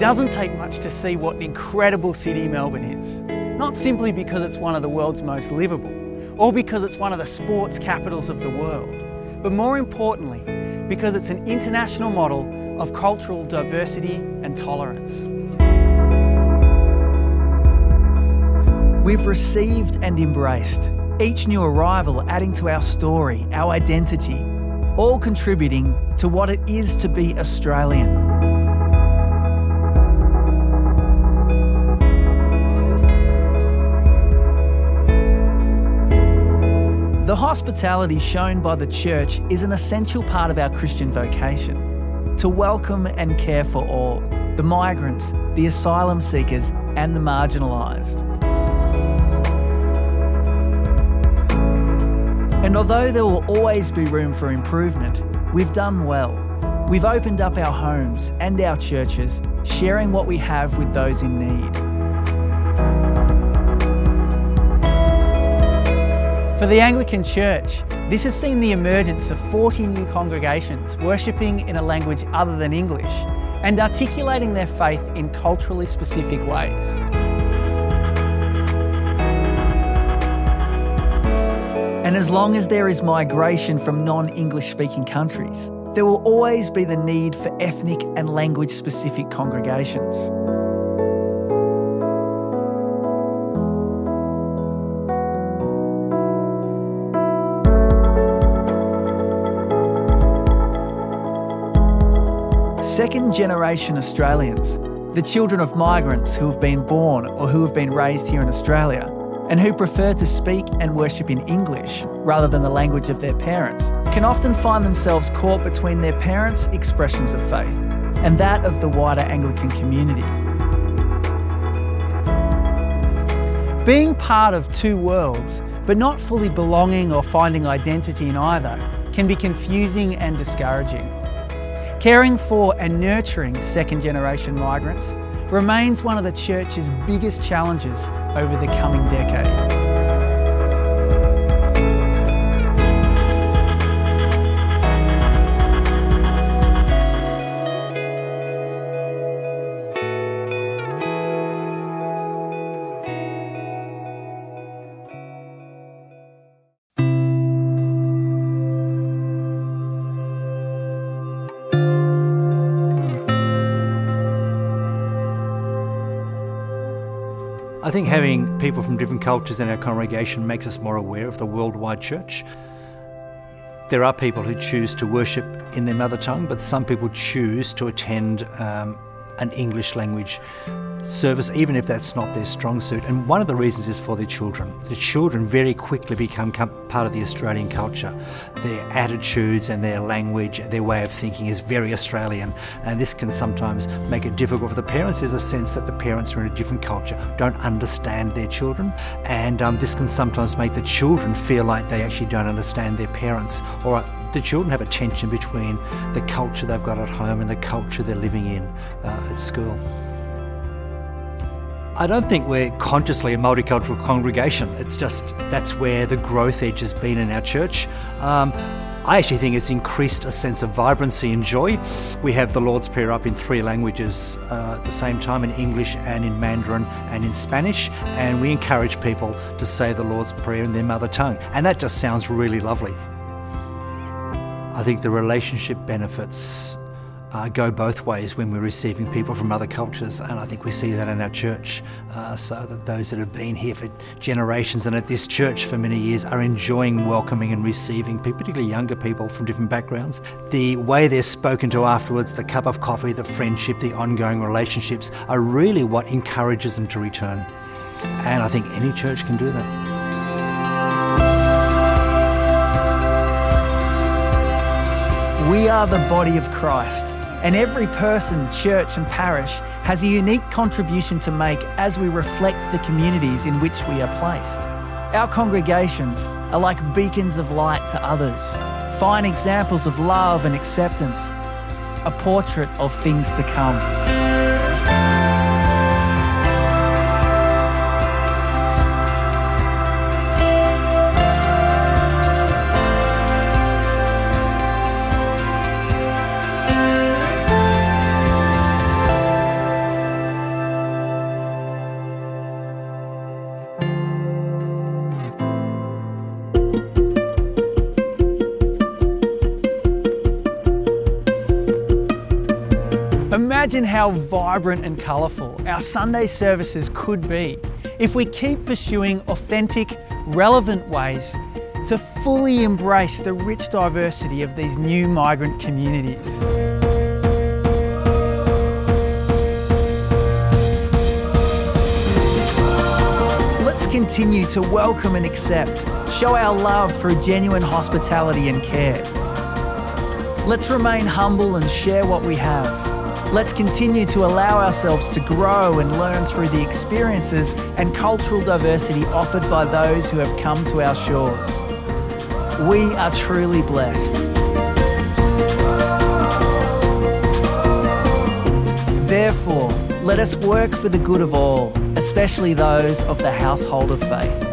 doesn't take much to see what an incredible city Melbourne is. Not simply because it's one of the world's most livable, or because it's one of the sports capitals of the world, but more importantly, because it's an international model of cultural diversity and tolerance. We've received and embraced, each new arrival adding to our story, our identity, all contributing to what it is to be Australian. The hospitality shown by the Church is an essential part of our Christian vocation, to welcome and care for all, the migrants, the asylum seekers and the marginalised. And although there will always be room for improvement, we've done well. We've opened up our homes and our churches, sharing what we have with those in need. For the Anglican Church, this has seen the emergence of 40 new congregations worshipping in a language other than English and articulating their faith in culturally specific ways. And as long as there is migration from non-English speaking countries, there will always be the need for ethnic and language specific congregations. Second-generation Australians, the children of migrants who have been born or who have been raised here in Australia, and who prefer to speak and worship in English rather than the language of their parents, can often find themselves caught between their parents' expressions of faith and that of the wider Anglican community. Being part of two worlds, but not fully belonging or finding identity in either, can be confusing and discouraging. Caring for and nurturing second-generation migrants remains one of the Church's biggest challenges over the coming decade. I think having people from different cultures in our congregation makes us more aware of the worldwide church. There are people who choose to worship in their mother tongue, but some people choose to attend an English language service, even if that's not their strong suit. And one of the reasons is for their children. The children very quickly become part of the Australian culture. Their attitudes and their language, their way of thinking is very Australian. And this can sometimes make it difficult for the parents. There's a sense that the parents are in a different culture, don't understand their children. And this can sometimes make the children feel like they actually don't understand their parents, or the children have a tension between the culture they've got at home and the culture they're living in at school. I don't think we're consciously a multicultural congregation. It's just that's where the growth edge has been in our church. I actually think it's increased a sense of vibrancy and joy. We have the Lord's Prayer up in 3 languages at the same time, in English and in Mandarin and in Spanish, and we encourage people to say the Lord's Prayer in their mother tongue, and that just sounds really lovely. I think the relationship benefits go both ways when we're receiving people from other cultures, and I think we see that in our church, so that those that have been here for generations and at this church for many years are enjoying welcoming and receiving people, particularly younger people from different backgrounds. The way they're spoken to afterwards, the cup of coffee, the friendship, the ongoing relationships are really what encourages them to return, and I think any church can do that. We are the body of Christ, and every person, church and parish has a unique contribution to make as we reflect the communities in which we are placed. Our congregations are like beacons of light to others, fine examples of love and acceptance, a portrait of things to come. Imagine how vibrant and colourful our Sunday services could be if we keep pursuing authentic, relevant ways to fully embrace the rich diversity of these new migrant communities. Let's continue to welcome and accept, show our love through genuine hospitality and care. Let's remain humble and share what we have. Let's continue to allow ourselves to grow and learn through the experiences and cultural diversity offered by those who have come to our shores. We are truly blessed. Therefore, let us work for the good of all, especially those of the household of faith.